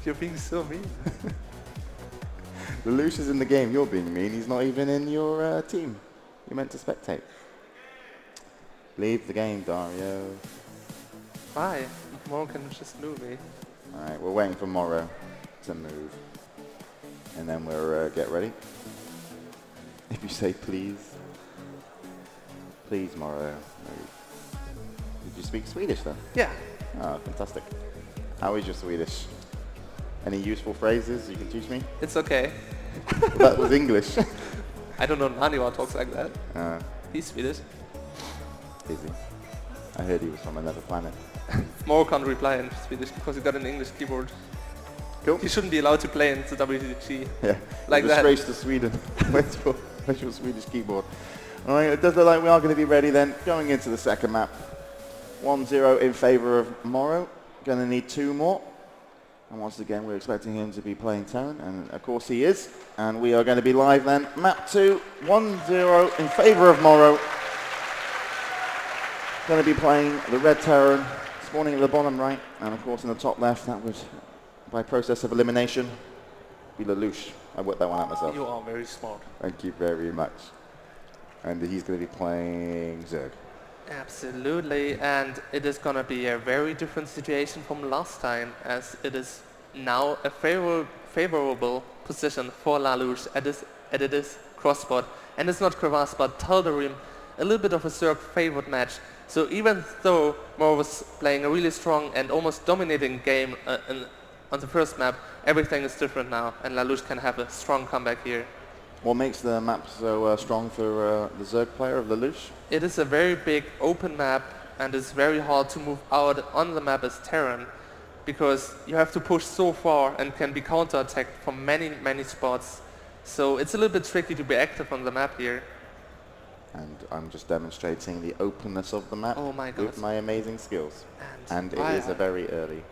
You're being so mean. Lelouch is in the game, you're being mean. He's not even in your team. You're meant to spectate. Leave the game, Dario. Why? Moro can just move me. Alright, we're waiting for Moro to move. And then we'll get ready. If you say please. Please, Moro, move. Did you speak Swedish then? Yeah. Oh, fantastic. How is your Swedish? Any useful phrases you can teach me? It's okay. Well, that was English. I don't know anyone talks like that. He's Swedish. Is he? I heard he was from another planet. Moro can't reply in Swedish because he got an English keyboard. Cool. He shouldn't be allowed to play in the WCG. Yeah. Like that. Disgrace to Sweden. Where's your Swedish keyboard? All right, it does look like we are going to be ready then. Going into the second map. 1-0 in favor of Moro. Going to need 2 more. And once again, we're expecting him to be playing Terran, and of course he is. And we are going to be live then. Map 2, 1-0 in favor of Moro. Going to be playing the red Terran, spawning at the bottom right, and of course in the top left, that would, by process of elimination, be Lelouch. I worked that one out myself. You are very smart. Thank you very much. And he's going to be playing Zerg. Absolutely, and it is going to be a very different situation from last time, as it is now a favorable position for Lelouch as it is crossbot. And it's not Crevasse, but Tal'Darim, a little bit of a Zerg favorite match. So even though Moro was playing a really strong and almost dominating game on the first map, everything is different now, and Lelouch can have a strong comeback here. What makes the map so strong for the Zerg player of Lelouch? It is a very big open map, and it's very hard to move out on the map as Terran, because you have to push so far and can be counter-attacked from many spots. So it's a little bit tricky to be active on the map here. And I'm just demonstrating the openness of the map with my amazing skills. And it is a very early.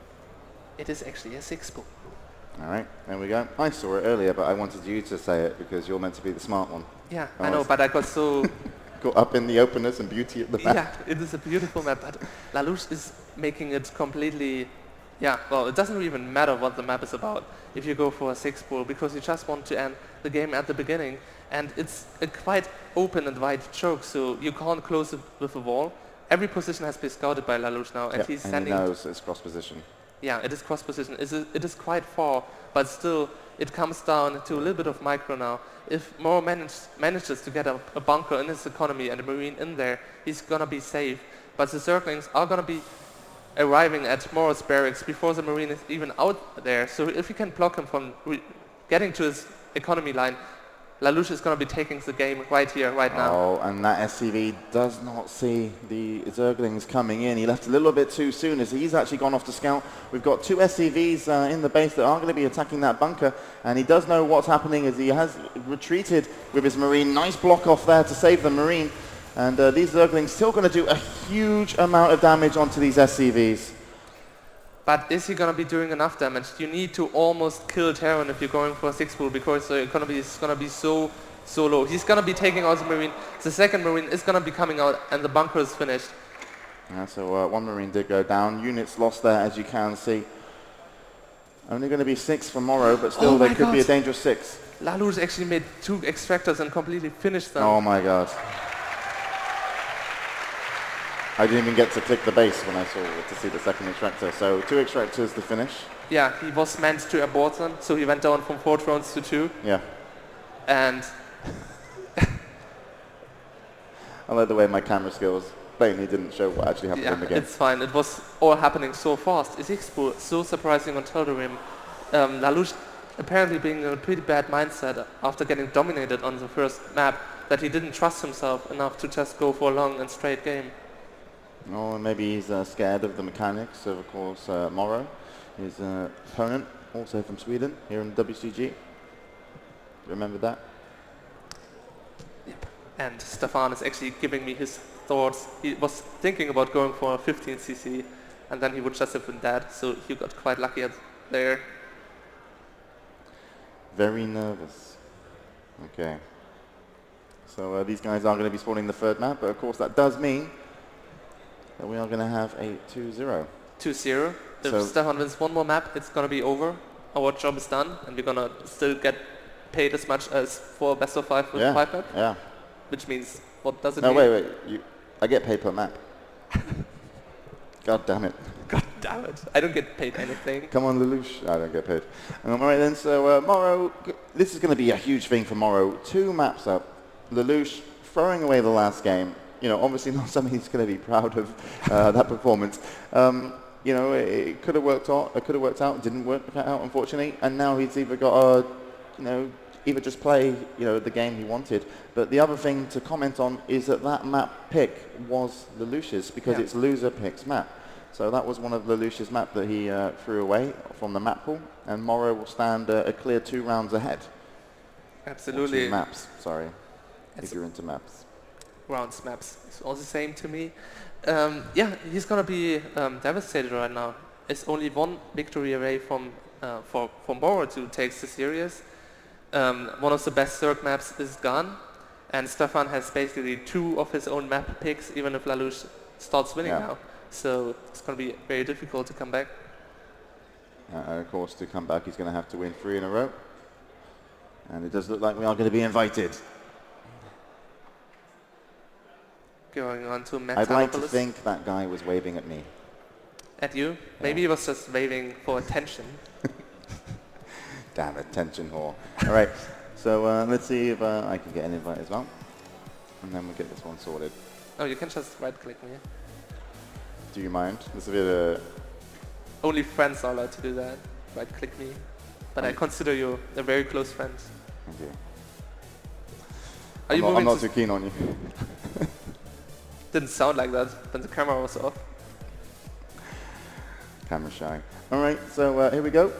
It is actually a 6-pool. Alright, there we go. I saw it earlier, but I wanted you to say it because you're meant to be the smart one. Yeah, I know, but I got so... got up in the openness and beauty of the map. Yeah, it is a beautiful map, but Lelouch is making it completely... Yeah, well, it doesn't even matter what the map is about if you go for a 6-pool, because you just want to end the game at the beginning, and it's a quite open and wide choke, so you can't close it with a wall. Every position has been scouted by Lelouch now, and he's sending... and he knows it's cross position. Yeah, it is cross position. It is quite far, but still it comes down to a little bit of micro now. If Moro manages to get a bunker in his economy and a Marine in there, he's gonna be safe. But the Zerglings are gonna be arriving at Moro's barracks before the Marine is even out there. So if you can block him from getting to his economy line, Lelouch is going to be taking the game right here, right now. Oh, and that SCV does not see the Zerglings coming in. He left a little bit too soon as he's actually gone off to scout. We've got 2 SCVs in the base that are going to be attacking that bunker, and he does know what's happening as he has retreated with his Marine. Nice block off there to save the Marine. And these Zerglings still going to do a huge amount of damage onto these SCVs. But is he going to be doing enough damage? You need to almost kill Terran if you're going for a 6-pool, because the economy is going to be so low. He's going to be taking out the Marine. The second Marine is going to be coming out, and the bunker is finished. Yeah, so 1 Marine did go down. Units lost there, as you can see. Only going to be 6 for Moro, but still they could be a dangerous 6. Lelouch actually made 2 extractors and completely finished them. Oh my god. I didn't even get to click the base when I saw to see the second extractor. So 2 extractors to finish. Yeah, he was meant to abort them, so he went down from 4 drones to 2. Yeah. And I like the way my camera skills plainly didn't show what actually happened in the game. It's fine. It was all happening so fast. Is Expo so surprising on Tal'Darim? Lelouch apparently being in a pretty bad mindset after getting dominated on the first map, that he didn't trust himself enough to just go for a long and straight game. Oh, maybe he's scared of the mechanics of course, Moro, his opponent, also from Sweden, here in WCG. Remember that? Yep. And Stefan is actually giving me his thoughts. He was thinking about going for a 15cc, and then he would just have been dead, so he got quite lucky there. Very nervous. Okay. So these guys are going to be spawning the 3rd map, but of course that does mean that we are going to have a 2-0. 2-0. If Stefan wins 1 more map, it's going to be over. our job is done, and we're gonna still get paid as much as for best of 5 with Yeah, 5-map. yeah. Which means, what does it No, mean? wait. I get paid per map. God damn it. God damn it. I don't get paid anything. Come on, Lelouch. I don't get paid. All right then, so Morrow, this is going to be a huge thing for Morrow. 2 maps up. Lelouch throwing away the last game. You know, obviously not something he's going to be proud of, that performance. You know, it could have worked out. It could have worked out. It didn't work out, unfortunately. And now he's either got to, you know, either just play, you know, the game he wanted. But the other thing to comment on is that that map pick was Lelouch's, because it's loser picks map. So that was one of Lelouch's map that he threw away from the map pool, and Morrow will stand a clear 2 rounds ahead. Absolutely. Or 2 maps, sorry, if you're into maps. Rounds maps. It's all the same to me. Yeah, he's gonna be devastated right now. It's only 1 victory away from for Morrow to take the series. One of the best Zerg maps is gone, and Stefan has basically 2 of his own map picks, even if Lelouch starts winning now. So it's going to be very difficult to come back. And of course, to come back, he's going to have to win 3 in a row. And it does look like we are going to be invited. Going on to Metalopolis. I'd like to think that guy was waving at me. At you? Maybe he was just waving for attention. Damn, attention whore. All right, so let's see if I can get an invite as well. And then we'll get this one sorted. Oh, you can just right-click me. Do you mind? This will be the... Only friends are allowed to do that. Right-click me. But I consider you a very close friend. Thank you. Are you moving I'm not too keen on you. Didn't sound like that when the camera was off. Camera shy. All right, so here we go.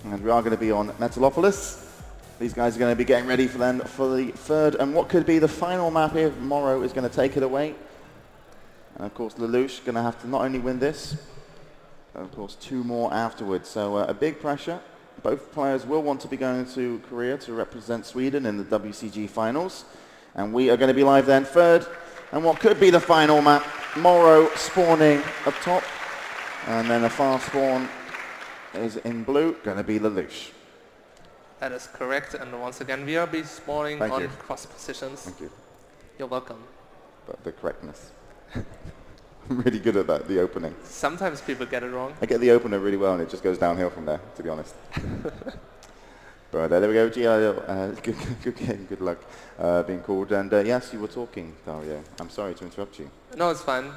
And we are going to be on Metalopolis. These guys are going to be getting ready for the 3rd and what could be the final map if Morrow is going to take it away. And of course, Lelouch going to have to not only win this, but of course 2 more afterwards. So a big pressure. Both players will want to be going to Korea to represent Sweden in the WCG finals. And we are going to be live then 3rd. And what could be the final map, Morrow spawning up top. And then a fast spawn is in blue, going to be Lelouch. That is correct. And once again, we are spawning on cross positions. Thank you. You're welcome. But the correctness. I'm really good at that, the opening. Sometimes people get it wrong. I get the opener really well and it just goes downhill from there, to be honest. But there we go, GIL. Good game, good luck being called. And yes, you were talking, Dario. I'm sorry to interrupt you. No, it's fine.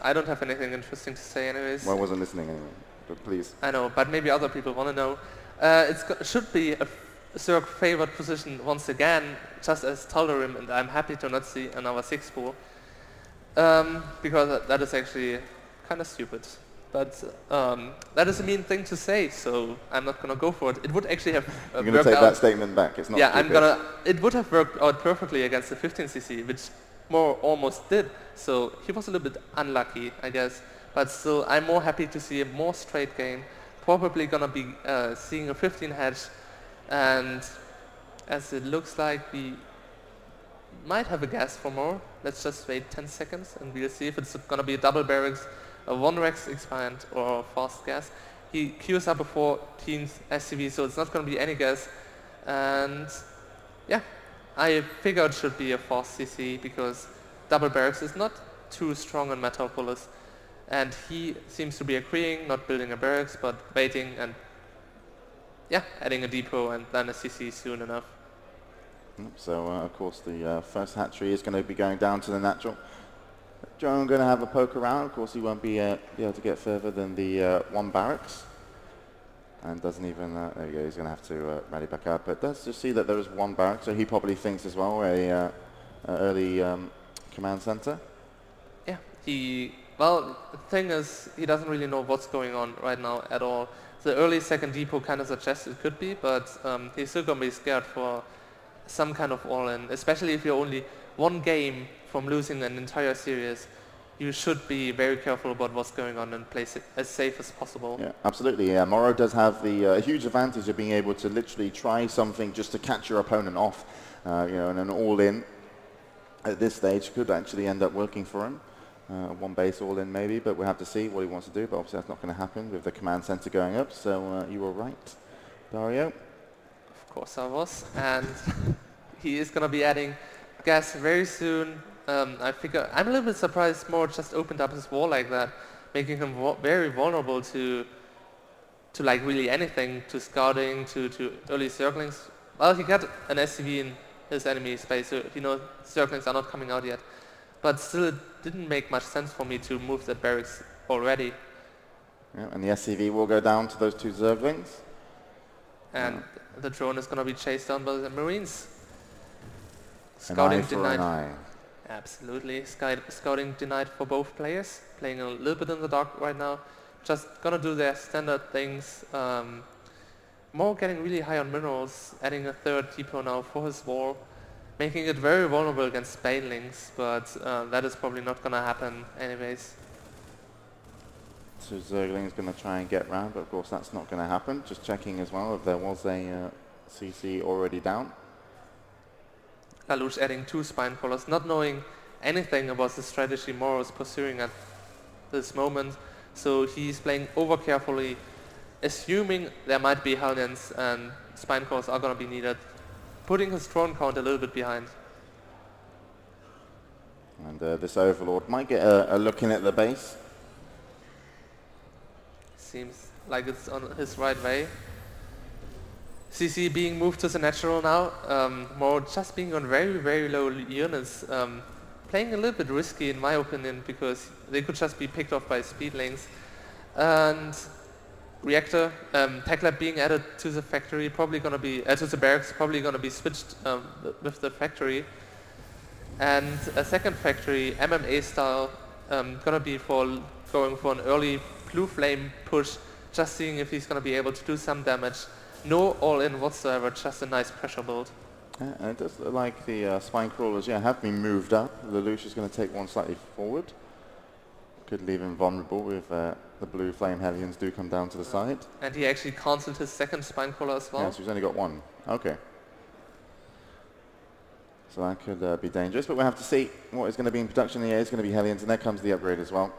I don't have anything interesting to say anyways. Well, I wasn't listening anyway, but please. I know, but maybe other people want to know. It should be a Zerg favored position once again, just as Tal'Darim, and I'm happy to not see another 6-4. Because that is actually kind of stupid. But that is a mean thing to say, so I'm not going to go for it. It would actually have worked out. You're going to take that statement back, it's not stupid. It would have worked out perfectly against the 15cc, which Morrow almost did. So he was a little bit unlucky, I guess. But still, I'm more happy to see a more straight game. Probably going to be seeing a 15 hedge. And as it looks like, we might have a gas for more. Let's just wait 10 seconds and we'll see if it's going to be a double barracks, a 1 Rex expand, or a fast gas. He queues up a 14th SCV, so it's not going to be any gas. And yeah, I figure it should be a fast CC because double barracks is not too strong on Metropolis. And he seems to be agreeing, not building a barracks, but waiting and yeah, adding a depot and then a CC soon enough. So, of course, the first hatchery is going to be going down to the natural. Joe going to have a poke around. Of course, he won't be able to get further than the 1 barracks. And doesn't even, there you go, he's going to have to rally back up. But let's just see that there is 1 barrack, so he probably thinks as well a early command center. Yeah, well, the thing is, he doesn't really know what's going on right now at all. The early 2nd depot kind of suggests it could be, but he's still going to be scared for some kind of all-in, especially if you're only 1 game from losing an entire series. You should be very careful about what's going on and play as safe as possible. Yeah, absolutely. Yeah, Morrow does have the huge advantage of being able to literally try something just to catch your opponent off, you know, and an all-in at this stage could actually end up working for him. One base all in maybe, but we'll have to see what he wants to do. But obviously that's not going to happen with the command center going up. So you were right, Dario. Of course I was. And he is going to be adding gas very soon. I figure I'm a little bit surprised Moro just opened up his wall like that, making him very vulnerable to like really anything, to scouting, to early circlings. Well, he got an SCV in his enemy space, so he knows circlings are not coming out yet. But still, it didn't make much sense for me to move that barracks already. Yeah, and the SCV will go down to those two Zerglings. And the drone is going to be chased down by the Marines. Scouting denied. An eye. Absolutely. Scouting denied for both players. Playing a little bit in the dark right now. Just gonna do their standard things. More getting really high on minerals, adding a third depot now for his wall, making it very vulnerable against banelings, but that is probably not gonna happen anyways. So Zergling's gonna try and get round, but of course that's not gonna happen. Just checking as well if there was a CC already down. Lalouche adding 2 spine crawlers, not knowing anything about the strategy Moro is pursuing at this moment. So he's playing over carefully, assuming there might be Hellions and spine crawlers are going to be needed, putting his drone count a little bit behind. And this Overlord might get a look in at the base. Seems like it's on his right way. CC being moved to the natural now, Moro just being on very low units. Playing a little bit risky in my opinion, because they could just be picked off by speedlings. And Reactor, Tech Lab being added to the factory, probably going to be, to the barracks, probably going to be switched with the factory. And a second factory, MMA style, going to be going for an early blue flame push, just seeing if he's going to be able to do some damage. No all-in whatsoever, just a nice pressure build. And it does look like the spine crawlers, have been moved up. Lelouch is going to take one slightly forward. Could leave him vulnerable if the blue flame Hellions do come down to the side. And he actually cancelled his second spine crawler as well. Yeah, so he's only got one. Okay. So that could be dangerous, but we'll have to see what is going to be in production. Yeah, it's going to be Hellions, and there comes the upgrade as well.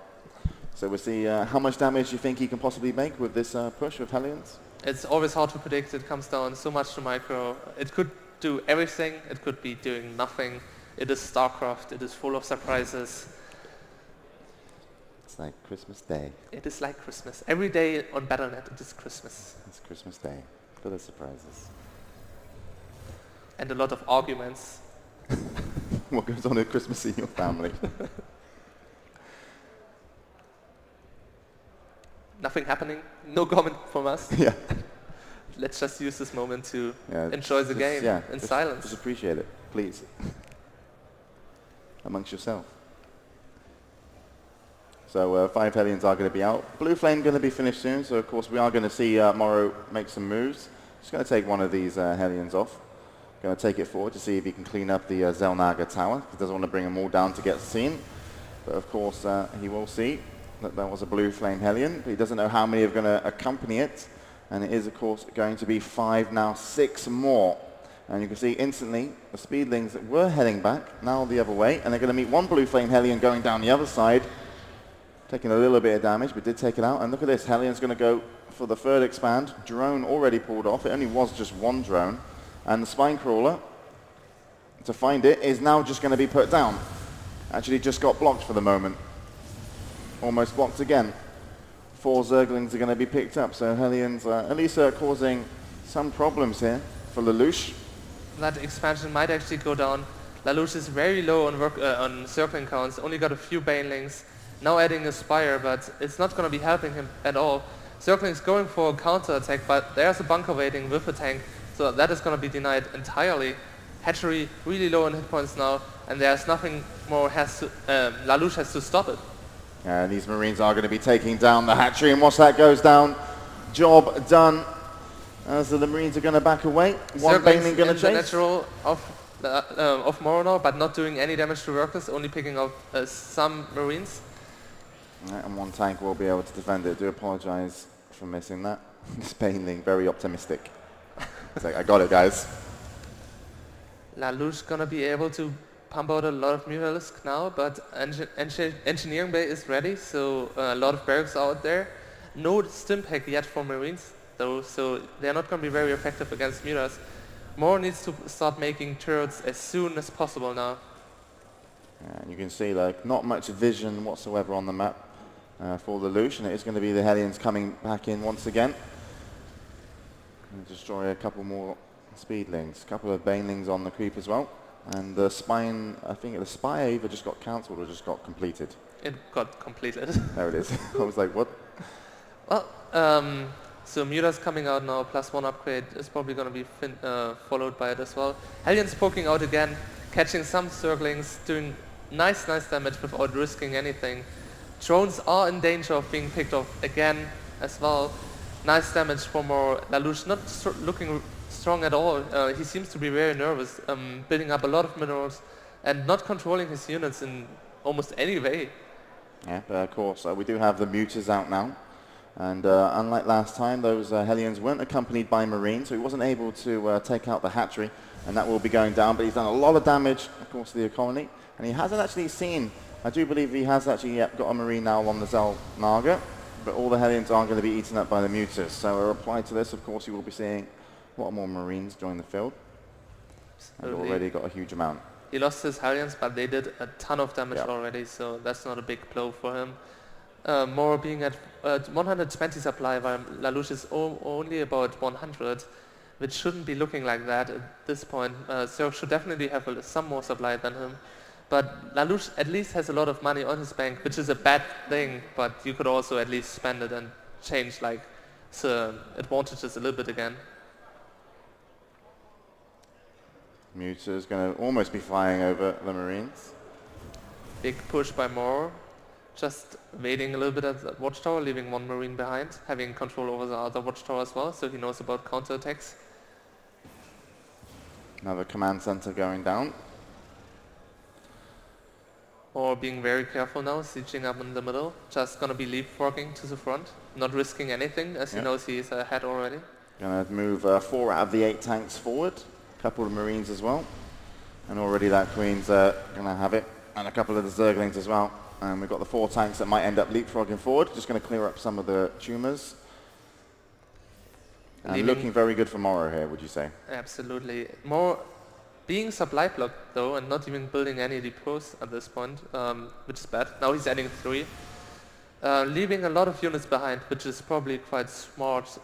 So we'll see how much damage you think he can possibly make with this push with Hellions. It's always hard to predict. It comes down so much to micro. It could do everything. It could be doing nothing. It is StarCraft. It is full of surprises. It's like Christmas Day. It is like Christmas. Every day on Battle.net it is Christmas. It's Christmas Day. Full of surprises. And a lot of arguments. What goes on at Christmas in your family? Nothing happening. No comment from us. Yeah. Let's just use this moment to enjoy the game in silence. Just appreciate it, please. Amongst yourself. So 5 Hellions are going to be out. Blue Flame going to be finished soon, so of course we are going to see Moro make some moves. Just going to take one of these Hellions off. Going to take it forward to see if he can clean up the Zelnaga tower. He doesn't want to bring them all down to get seen. But of course he will see that there was a Blue Flame Hellion, but he doesn't know how many are going to accompany it. And it is, of course, going to be 5, now 6 more. And you can see instantly the Speedlings were heading back, now the other way. And they're going to meet one Blue Flame Hellion going down the other side, taking a little bit of damage, but did take it out. And look at this, Hellion's going to go for the third expand. Drone already pulled off. It only was just one drone. And the Spine Crawler, to find it, is now just going to be put down. Actually just got blocked for the moment. Almost blocked again. 4 Zerglings are going to be picked up, so Hellions at least causing some problems here for Lelouch. That expansion might actually go down. Lelouch is very low on circling counts, only got a few banelings. Now adding a Spire, but it's not going to be helping him at all. Zergling's going for a counter attack, but there's a bunker waiting with a tank, so that is going to be denied entirely. Hatchery really low on hit points now, and there's nothing more. Lelouch has to stop it. And these Marines are going to be taking down the hatchery, and once that goes down, job done. So the Marines are going to back away. One baneling going to chase. The natural of Moro now, but not doing any damage to workers, only picking up some Marines. And one tank will be able to defend it. I do apologize for missing that. This baneling, very optimistic. It's like, I got it, guys. Lelouch going to be able to pump out a lot of Mutalisk now, but Engineering Bay is ready, so a lot of barracks are out there. No stim pack yet for Marines, though, so they're not going to be very effective against Mutas. More needs to start making turrets as soon as possible now. And you can see like not much vision whatsoever on the map for the Lelouch, and it is going to be the Hellions coming back in once again. And destroy a couple more Speedlings, a couple of Banelings on the creep as well. And the spine, I think the spy either just got cancelled or just got completed. It got completed. There it is. I was like, what? Well, so Muta's coming out now, +1 upgrade is probably going to be followed by it as well. Hellions poking out again, catching some Zerglings, doing nice damage without risking anything. Drones are in danger of being picked off again as well. Nice damage for more. Lelouch not looking strong at all. He seems to be very nervous, building up a lot of minerals and not controlling his units in almost any way. Yeah, but of course we do have the Mutas out now. And unlike last time, those Hellions weren't accompanied by Marines, so he wasn't able to take out the hatchery, and that will be going down. But he's done a lot of damage, of course, to the colony. And he hasn't actually seen, I do believe he has actually got a Marine now on the Zelnaga, but all the Hellions are going to be eaten up by the Mutas. So a reply to this, of course, you will be seeing a lot more Marines join the field. And already got a huge amount. He lost his Hellions, but they did a ton of damage already, so that's not a big blow for him. More being at 120 supply, while Lelouch is only about 100, which shouldn't be looking like that at this point. Zerg should definitely have some more supply than him. But Lelouch at least has a lot of money on his bank, which is a bad thing, but you could also at least spend it and change like the advantages a little bit again. Muta is going to almost be flying over the Marines. Big push by Moro. Just waiting a little bit at the watchtower, leaving one Marine behind, having control over the other watchtower as well, so he knows about counterattacks. Another command center going down. Or being very careful now, sieging up in the middle, just gonna be leapfrogging to the front, not risking anything, as he knows he is ahead already. Gonna move 4 out of the 8 tanks forward, a couple of Marines as well, and already that Queen's gonna have it, and a couple of the Zerglings as well. And we've got the 4 tanks that might end up leapfrogging forward, just gonna clear up some of the tumors. And looking very good for Moro here, would you say? Absolutely. Moro being supply blocked though, and not even building any depots at this point, which is bad. Now he's adding 3. Leaving a lot of units behind, which is probably quite smart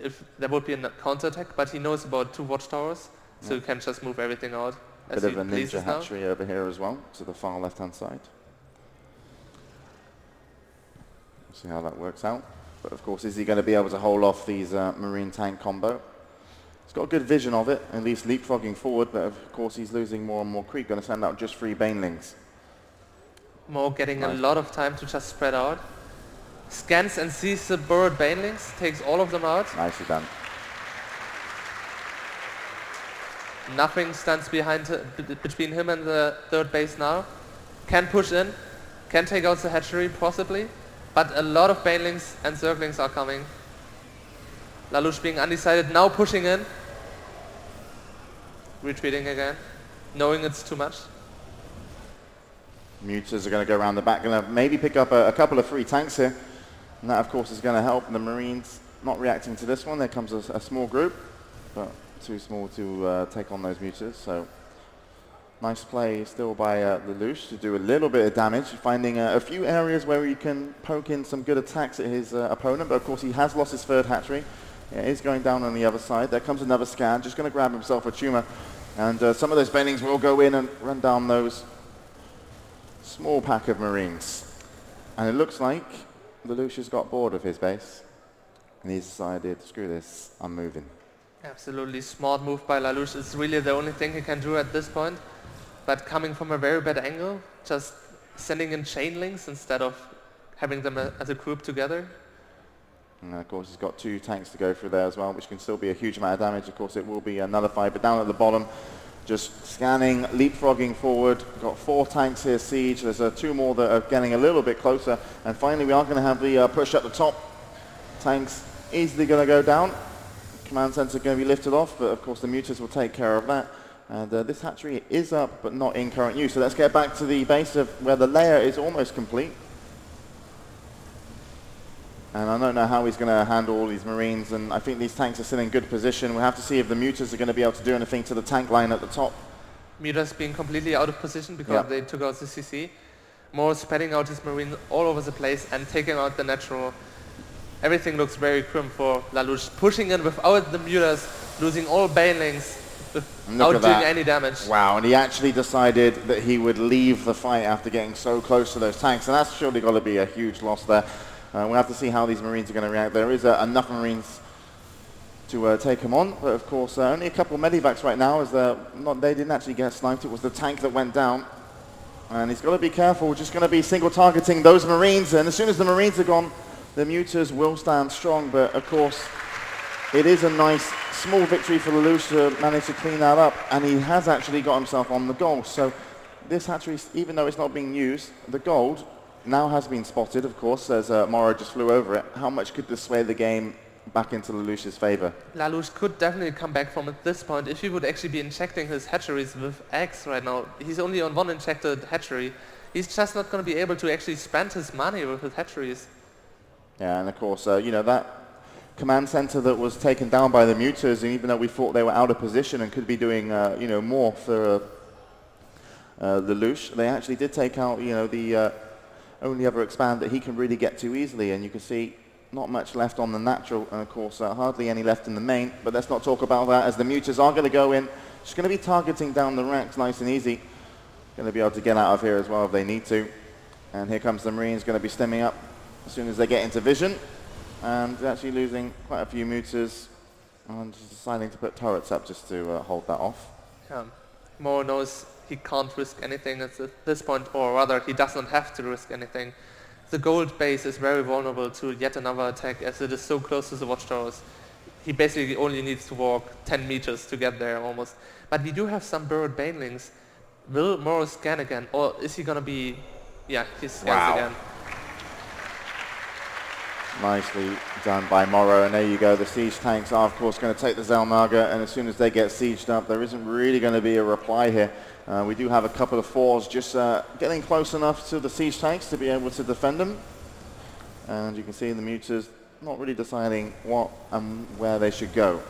if there would be a counterattack, but he knows about 2 watchtowers, so he can just move everything out. Bit of a ninja hatchery over here as well, to the far left-hand side. See how that works out. But of course, is he going to be able to hold off these Marine tank combo? He's got a good vision of it, at least leapfrogging forward, but of course he's losing more and more creep. Going to send out just 3 Banelings. More getting a lot of time to just spread out. Scans and sees the burrowed Banelings, takes all of them out. Nicely done. Nothing stands between him and the 3rd base now. Can push in, can take out the hatchery possibly. But a lot of Banelings and Zerglings are coming. Lelouch being undecided, now pushing in. Retreating again, knowing it's too much. Mutas are going to go around the back, going to maybe pick up a couple of free tanks here. And that, of course, is going to help. The Marines not reacting to this one. There comes a small group, but too small to take on those Mutas. So nice play still by Lelouch to do a little bit of damage, finding a few areas where he can poke in some good attacks at his opponent, but of course he has lost his 3rd hatchery. It is going down on the other side. There comes another scan, just going to grab himself a tumor, and some of those Banelings will go in and run down those small pack of Marines. And it looks like Lelouch has got bored of his base, and he's decided, screw this, I'm moving. Absolutely smart move by Lelouch. It's really the only thing he can do at this point. But coming from a very bad angle, just sending in chain links instead of having them as a group together. And of course he's got 2 tanks to go through there as well, which can still be a huge amount of damage. Of course it will be another fight, but down at the bottom, just scanning, leapfrogging forward. We've got 4 tanks here, siege. There's 2 more that are getting a little bit closer. And finally we are going to have the push at the top. Tanks easily going to go down. Command center going to be lifted off, but of course the Mutas will take care of that. And this hatchery is up, but not in current use. So let's get back to the base of where the layer is almost complete. And I don't know how he's going to handle all these Marines, and I think these tanks are still in good position. We'll have to see if the Mutas are going to be able to do anything to the tank line at the top. Mutas being completely out of position because they took out the CC. More spreading out his Marines all over the place and taking out the natural. Everything looks very grim for Lalouche. Pushing in without the Mutas, losing all banelings without doing any damage. Wow, and he actually decided that he would leave the fight after getting so close to those tanks, and that's surely got to be a huge loss there. We'll have to see how these Marines are going to react. There is enough Marines to take him on, but of course only a couple of medivacs right now, as they didn't actually get sniped. It was the tank that went down, and he's got to be careful. We're just going to be single targeting those Marines, and as soon as the Marines are gone, the Mutas will stand strong. But of course it is a nice small victory for Lalouche to manage to clean that up, and he has actually got himself on the gold. So this hatchery, even though it's not being used, the gold now has been spotted, of course, as Morrow just flew over it. How much could this sway the game back into Lalouche's favor? Lalouche could definitely come back from at this point if he would actually be injecting his hatcheries with eggs right now. He's only on one injected hatchery. He's just not going to be able to actually spend his money with his hatcheries. Yeah, and of course, you know, that command center that was taken down by the Mutas, and even though we thought they were out of position and could be doing, you know, more for Lalouche, they actually did take out, you know, the only other expand that he can really get to easily, and you can see not much left on the natural, and of course hardly any left in the main. But let's not talk about that, as the Mutas are going to go in, just going to be targeting down the racks nice and easy. Going to be able to get out of here as well if they need to. And here comes the Marines, going to be stemming up as soon as they get into vision, and actually losing quite a few Mutas, and just deciding to put turrets up just to hold that off. Morrow knows he can't risk anything at this point, or rather he does not have to risk anything. The gold base is very vulnerable to yet another attack, as it is so close to the watchtowers. He basically only needs to walk 10 meters to get there almost. But we do have some burrowed banelings. Will Morrow scan again, or is he gonna be... Yeah, he scans again. Nicely done by Morrow, and there you go. The siege tanks are of course going to take the Zelmaga, and as soon as they get sieged up, there isn't really going to be a reply here. We do have a couple of fours just getting close enough to the siege tanks to be able to defend them, and you can see the Mutas not really deciding what and where they should go.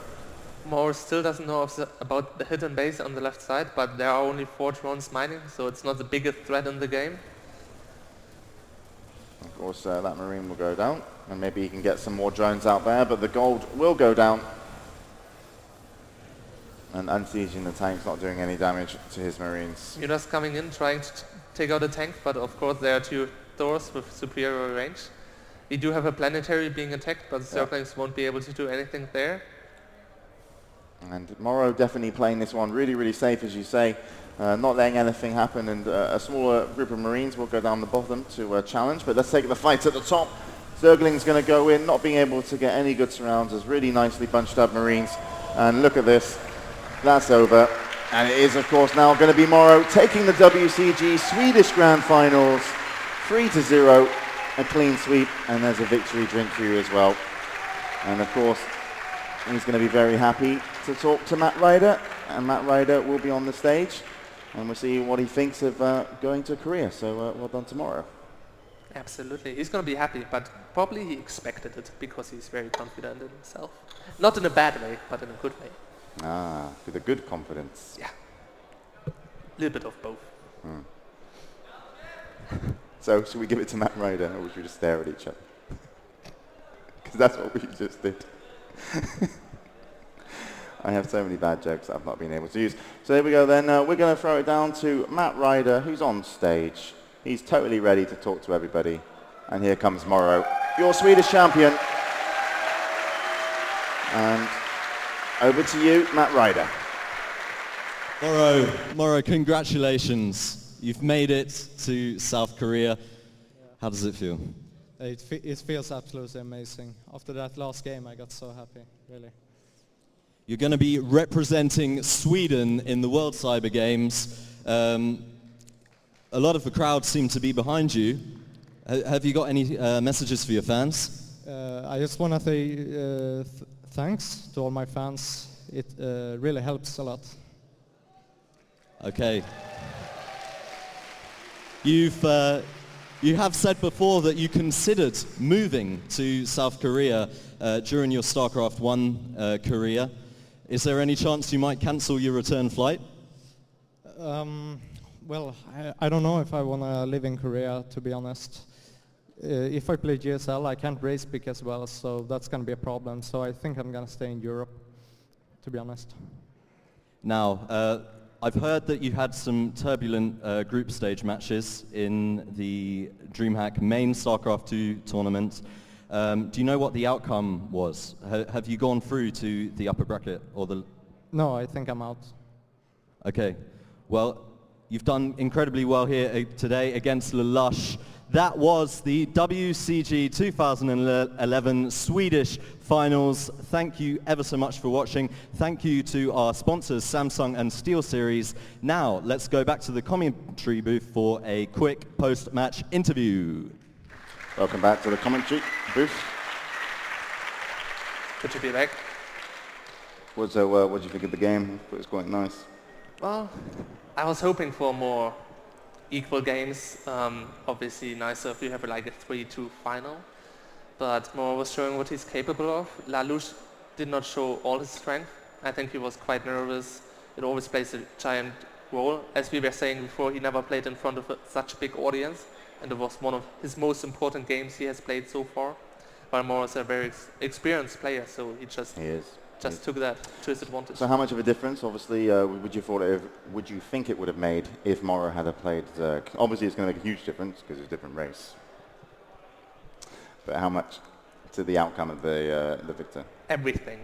Morrow still doesn't know about the hidden base on the left side, but there are only 4 drones mining, so it's not the biggest threat in the game. Of course, that Marine will go down, and maybe he can get some more drones out there, but the gold will go down. And unsieging the tank's not doing any damage to his Marines. Mutas coming in, trying to take out a tank, but of course there are 2 Thors with superior range. We do have a planetary being attacked, but the Zerglings won't be able to do anything there. And Morrow definitely playing this one really, really safe, as you say. Not letting anything happen, and a smaller group of Marines will go down the bottom to challenge. But let's take the fight at the top. Zergling's going to go in, not being able to get any good surrounds, as really nicely bunched up Marines. And look at this. That's over. And it is, of course, now going to be Morrow taking the WCG Swedish Grand Finals 3-0. A clean sweep, and there's a victory drink for you as well. And of course, he's going to be very happy to talk to Matt Ryder, and Matt Ryder will be on the stage, and we'll see what he thinks of going to Korea. So well done tomorrow. Absolutely, he's going to be happy, but probably he expected it because he's very confident in himself. Not in a bad way, but in a good way. Ah, with a good confidence. Yeah, a little bit of both. So should we give it to Matt Ryder, or should we just stare at each other? Because that's what we just did. I have so many bad jokes that I've not been able to use. So here we go then. We're going to throw it down to Matt Ryder, who's on stage. He's totally ready to talk to everybody. And here comes Morrow, your Swedish champion. And over to you, Matt Ryder. Morrow, congratulations. You've made it to South Korea. How does it feel? It feels absolutely amazing. After that last game, I got so happy, really. You're going to be representing Sweden in the World Cyber Games. A lot of the crowd seem to be behind you. Have you got any messages for your fans? I just want to say thanks to all my fans. It really helps a lot. Okay. You have said before that you considered moving to South Korea during your StarCraft 1 career. Is there any chance you might cancel your return flight? Well, I don't know if I want to live in Korea, to be honest. If I play GSL, I can't race pick as well, so that's going to be a problem. So I think I'm going to stay in Europe, to be honest. Now, I've heard that you had some turbulent group stage matches in the Dreamhack main StarCraft 2 tournament. Do you know what the outcome was? Have you gone through to the upper bracket or the... No, I think I'm out. Okay. Well, you've done incredibly well here today against Lelouch. That was the WCG 2011 Swedish finals. Thank you ever so much for watching. Thank you to our sponsors, Samsung and SteelSeries. Now, let's go back to the commentary booth for a quick post-match interview. Welcome back to the commentary booth. Good to be back. What did you think of the game? It was quite nice. Well, I was hoping for more equal games. Obviously nicer if you have like a 3-2 final, but Moro was showing what he's capable of. Lelouch did not show all his strength. I think he was quite nervous. It always plays a giant role. As we were saying before, he never played in front of such a big audience, and it was one of his most important games he has played so far. But Moro is a very experienced player, so he just took that to his advantage. So how much of a difference, obviously, would you think it would have made if Moro had played Zerg? Obviously, it's going to make a huge difference because it's a different race. But how much to the outcome of the victor? Everything.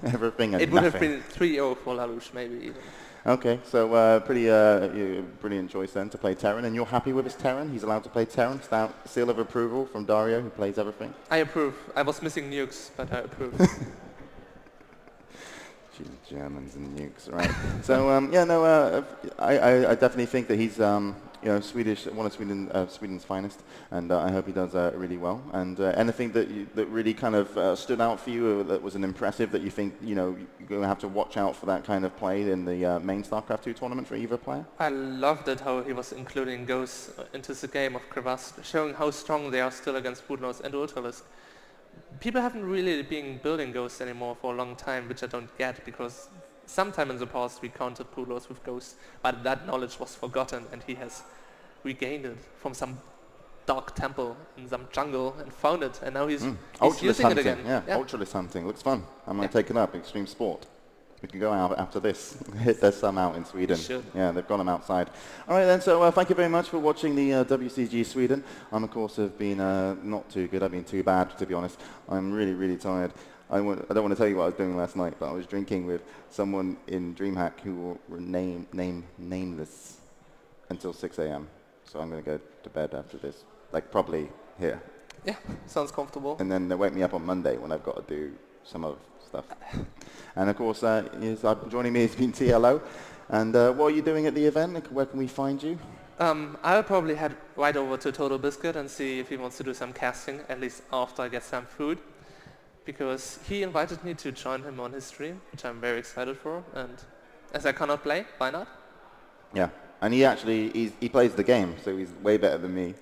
Everything and it would nothing. have been 3-0 for Lelouch, maybe even. Okay, so pretty brilliant choice then to play Terran, and you're happy with his Terran? He's allowed to play Terran? Seal of approval from Dario, who plays everything? I approve. I was missing nukes, but I approve. Germans and nukes, right? So I definitely think that he's Swedish, one of Sweden's finest, and I hope he does really well. And anything that really kind of stood out for you, that was an impressive, that you think you're going to have to watch out for that kind of play in the main StarCraft 2 tournament for either player? I loved it how he was including Ghosts into the game of Crevasse, showing how strong they are still against Budnos and Ultralisk. People haven't really been building Ghosts anymore for a long time, which I don't get, because sometime in the past we countered Budnos with Ghosts, but that knowledge was forgotten, and he has regained it from some dark temple in some jungle and found it, and now he's using hunting, it again. Yeah, Ultralisk hunting, looks fun. I might take it up, Extreme Sport. We can go out after this. There's some out in Sweden. Yeah, they've got them outside. All right then, so thank you very much for watching the WCG Sweden. Of course, have been not too good. I've been too bad, to be honest. I'm really, really tired. I don't want to tell you what I was doing last night, but I was drinking with someone in Dreamhack who were nameless until 6 a.m. So I'm going to go to bed after this, like probably here. Yeah, sounds comfortable. And then they wake me up on Monday when I've got to do some other stuff. And of course, joining me has been TLO. And what are you doing at the event? Where can we find you? I'll probably head right over to Total Biscuit and see if he wants to do some casting, at least after I get some food. Because he invited me to join him on his stream, which I'm very excited for. And as I cannot play, why not? Yeah, and he actually, he plays the game, so he's way better than me.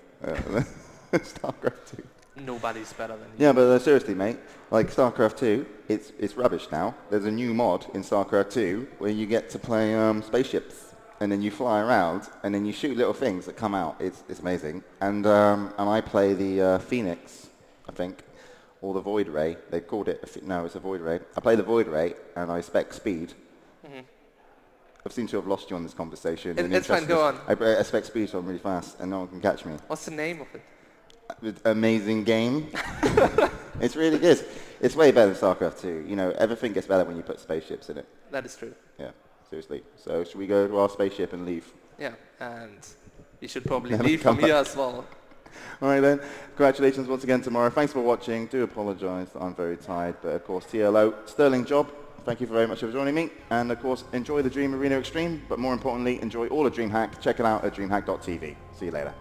StarCraft 2. Nobody's better than you. Yeah, but seriously, mate, like StarCraft 2, it's rubbish now. There's a new mod in StarCraft 2 where you get to play spaceships, and then you fly around, and then you shoot little things that come out. It's amazing. And I play the Phoenix, I think, or the Void Ray. They called it, no, it's a Void Ray. I play the Void Ray, and I spec speed. Mm-hmm. I seem to have lost you on this conversation. It's fine, go on. I spec speed, so I'm really fast, and no one can catch me. What's the name of it? Amazing game. It's really good. It's way better than StarCraft 2. Everything gets better when you put spaceships in it. That is true. Yeah, seriously. So should we go to our spaceship and leave? Yeah, and you should probably leave from here as well. All right then. Congratulations once again tomorrow. Thanks for watching. Do apologise that I'm very tired, but of course TLO, sterling job. Thank you very much for joining me. And of course, enjoy the Dream Arena Extreme, but more importantly, enjoy all of Dreamhack. Check it out at dreamhack.tv. See you later.